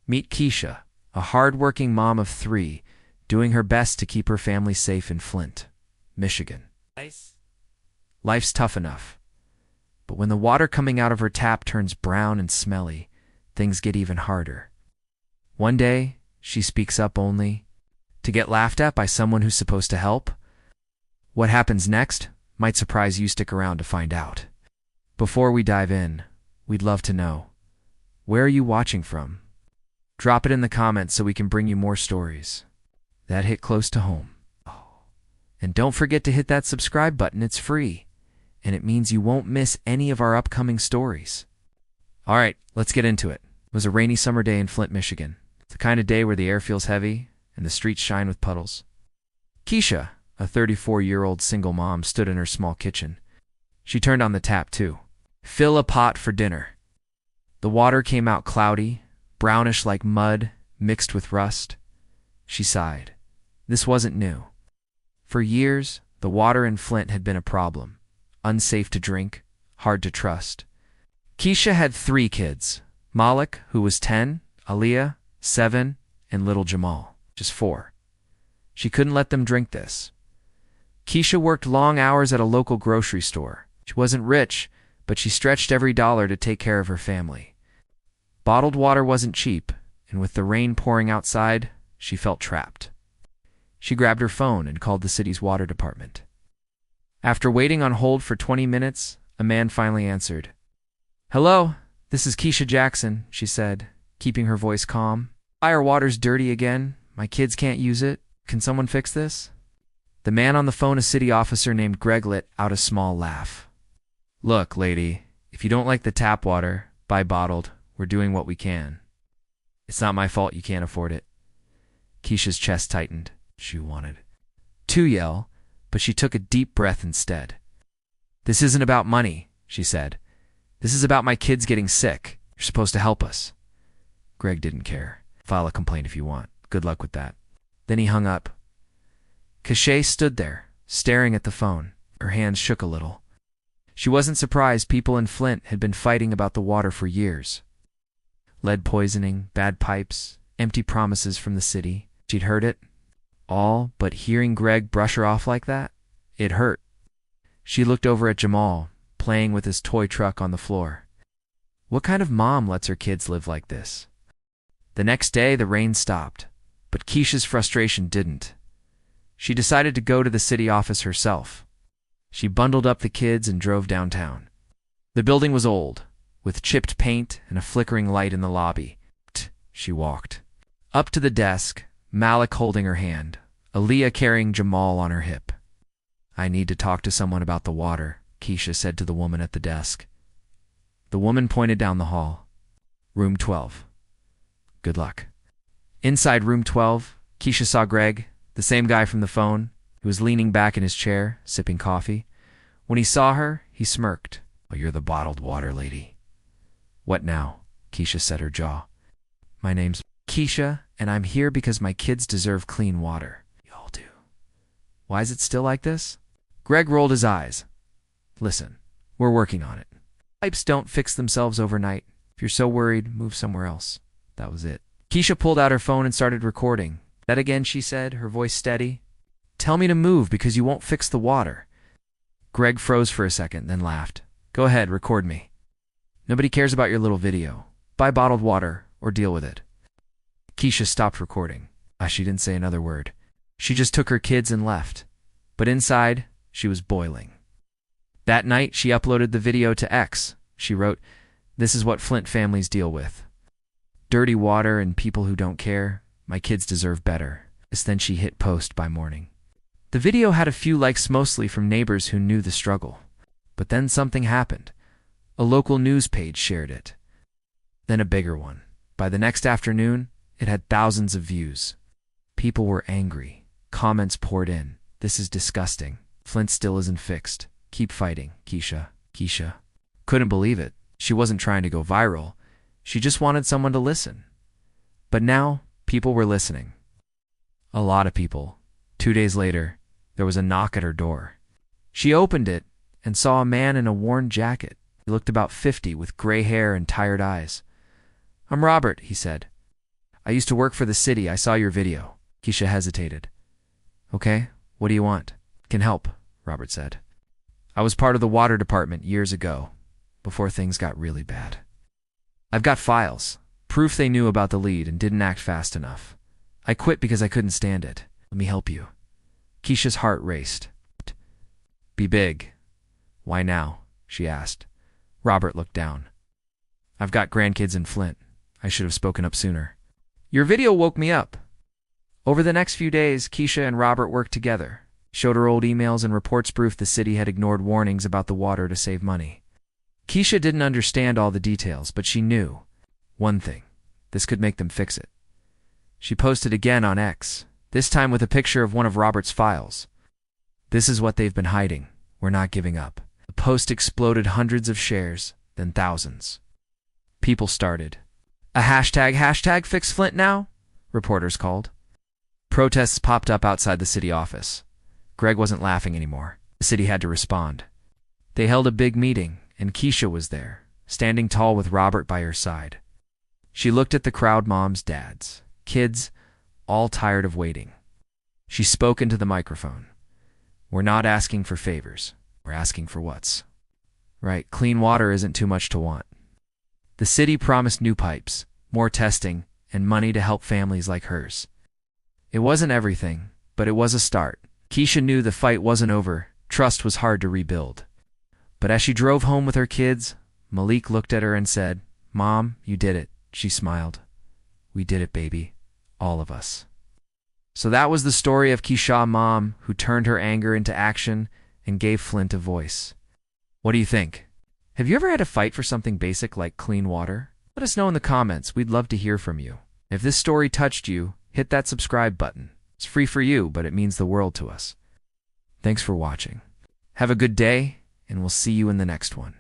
Meet Keisha, a hard-working mom of 3, doing her best to keep her family safe in Flint, Michigan. Life's tough enough, but when the water coming out of her tap turns brown and smelly, things get even harder. One day, she speaks up only to get laughed at by someone who's supposed to help. What happens next might surprise you. Stick around to find out. Before we dive in, we'd love to know, where are you watching from? Drop it in the comments so we can bring you more stories that hit close to home. And don't forget to hit that subscribe button. It's free, and it means you won't miss any of our upcoming stories. All right, let's get into it. It was a rainy summer day in Flint, Michigan. It's the kind of day where the air feels heavy and the streets shine with puddles. Keisha, a 34-year-old single mom, stood in her small kitchen. She turned on the tap to fill a pot for dinner. The water came out cloudy, brownish like mud mixed with rust. She sighed. This wasn't new. For years, the water in Flint had been a problem. Unsafe to drink, hard to trust. Keisha had 3 kids, Malik, who was 10, Aliyah, 7, and little Jamal, just 4. She couldn't let them drink this. Keisha worked long hours at a local grocery store. She wasn't rich, but she stretched every dollar to take care of her family. Bottled water wasn't cheap, and with the rain pouring outside, she felt trapped. She grabbed her phone and called the city's water department. After waiting on hold for 20 minutes, a man finally answered. "Hello, this is Keisha Jackson," she said, keeping her voice calm. "Our water's dirty again. My kids can't use it. Can someone fix this?" The man on the phone, a city officer named Greg, let out a small laugh. "Look, lady, if you don't like the tap water, buy bottled. We're doing what we can. It's not my fault you can't afford it." Keisha's chest tightened. She wanted to yell, but she took a deep breath instead. "This isn't about money," she said. "This is about my kids getting sick. You're supposed to help us." Greg didn't care. "File a complaint if you want. Good luck with that." Then he hung up. Keisha stood there, staring at the phone. Her hands shook a little. She wasn't surprised. People in Flint had been fighting about the water for years. Lead poisoning, bad pipes, empty promises from the city. She'd heard it all, but hearing Greg brush her off like that, it hurt. She looked over at Jamal, playing with his toy truck on the floor. What kind of mom lets her kids live like this? The next day, the rain stopped, but Keisha's frustration didn't. She decided to go to the city office herself. She bundled up the kids and drove downtown. The building was old, with chipped paint and a flickering light in the lobby. She walked up to the desk, Malik holding her hand, Aliyah carrying Jamal on her hip. "I need to talk to someone about the water," Keisha said to the woman at the desk. The woman pointed down the hall. "Room 12. Good luck." Inside room 12, Keisha saw Greg, the same guy from the phone, who was leaning back in his chair, sipping coffee. When he saw her, he smirked. "Oh, you're the bottled water lady." "What now?" Keisha set her jaw. "My name's Keisha, and I'm here because my kids deserve clean water." "Y'all do." "Why is it still like this?" Greg rolled his eyes. "Listen, we're working on it. Pipes don't fix themselves overnight. If you're so worried, move somewhere else." That was it. Keisha pulled out her phone and started recording. "That again," she said, her voice steady. "Tell me to move because you won't fix the water." Greg froze for a second, then laughed. "Go ahead, record me. Nobody cares about your little video. Buy bottled water or deal with it." Keisha stopped recording. She didn't say another word. She just took her kids and left. But inside, she was boiling. That night, she uploaded the video to X. She wrote, "This is what Flint families deal with. Dirty water and people who don't care. My kids deserve better." Then she hit post by morning. The video had a few likes, mostly from neighbors who knew the struggle. But then something happened. A local news page shared it. Then a bigger one. By the next afternoon, it had thousands of views. People were angry. Comments poured in. "This is disgusting. Flint still isn't fixed. Keep fighting, Keisha. Keisha couldn't believe it. She wasn't trying to go viral. She just wanted someone to listen. But now, people were listening. A lot of people. 2 days later, there was a knock at her door. She opened it and saw a man in a worn jacket. He looked about 50 with gray hair and tired eyes. "I'm Robert," he said. I used to work for the city. I saw your video. Keisha hesitated. Okay, what do you want? Can help, Robert said. I was part of the water department years ago, before things got really bad. I've got files, proof they knew about the lead and didn't act fast enough. I quit because I couldn't stand it. Let me help you. Keisha's heart raced. Be big. Why now? She asked. Robert looked down. I've got grandkids in Flint. I should have spoken up sooner. Your video woke me up. Over the next few days, Keisha and Robert worked together, showed her old emails and reports proof the city had ignored warnings about the water to save money. Keisha didn't understand all the details, but she knew one thing. This could make them fix it. She posted again on X, this time with a picture of one of Robert's files. This is what they've been hiding. We're not giving up. The post exploded hundreds of shares, then thousands. People started. A hashtag fix Flint now? Reporters called. Protests popped up outside the city office. Greg wasn't laughing anymore. The city had to respond. They held a big meeting, and Keisha was there, standing tall with Robert by her side. She looked at the crowd, moms, dads, kids, all tired of waiting. She spoke into the microphone. We're not asking for favors. We're asking for what's right. Clean water isn't too much to want. The city promised new pipes, more testing, and money to help families like hers. It wasn't everything, but it was a start. Keisha knew the fight wasn't over. Trust was hard to rebuild. But as she drove home with her kids, Malik looked at her and said, Mom, you did it. She smiled. We did it, baby. All of us. So that was the story of Keisha, mom, who turned her anger into action and gave Flint a voice. What do you think? Have you ever had to fight for something basic like clean water? Let us know in the comments. We'd love to hear from you. If this story touched you, hit that subscribe button. It's free for you, but it means the world to us. Thanks for watching. Have a good day, and we'll see you in the next one.